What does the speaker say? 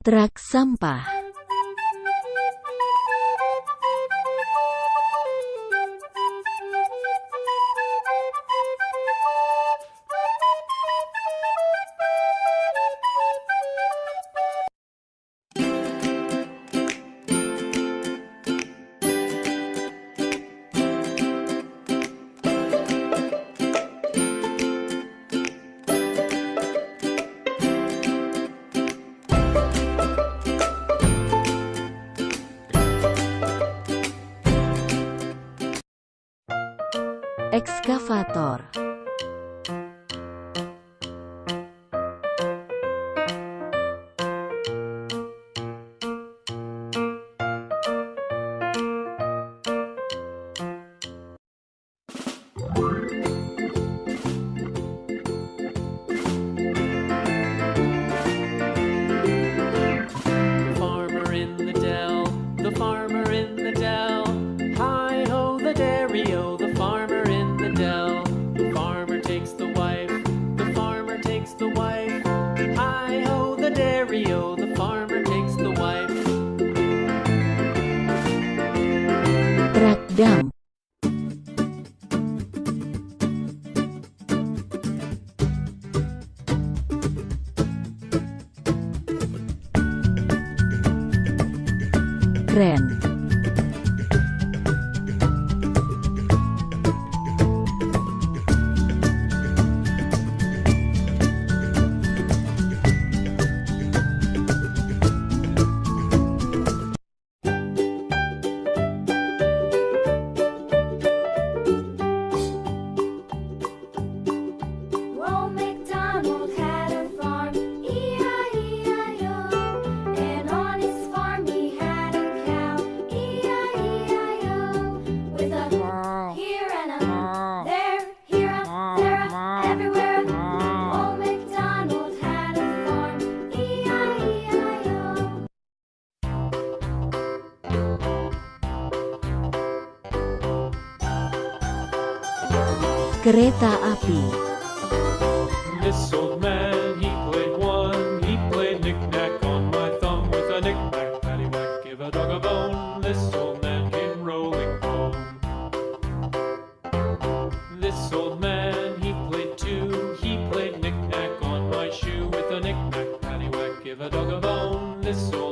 Truk sampah. Excavator. Farmer in the dell, the farmer in the dell. Hi-ho the dairy-o, the farmer in the dell. The farmer takes the wife, the farmer takes the wife. Hi-ho the dairy-o, the farmer takes the wife. Truk dump. Kren. Old MacDonald had a farm, E-I-E-I-O. And on his farm he had a cow, E-I-E-I-O. With a here and a there, here a, there a, everywhere. Old MacDonald had a farm, E-I-E-I-O. Kereta api. This old man, he played one, he played knick-knack on my thumb. With a knick-knack, paddywhack, give a dog a bone. This old man came rolling home. This old man, he played two, he played knick-knack on my shoe. With a knick-knack, paddywhack, give a dog a bone. This old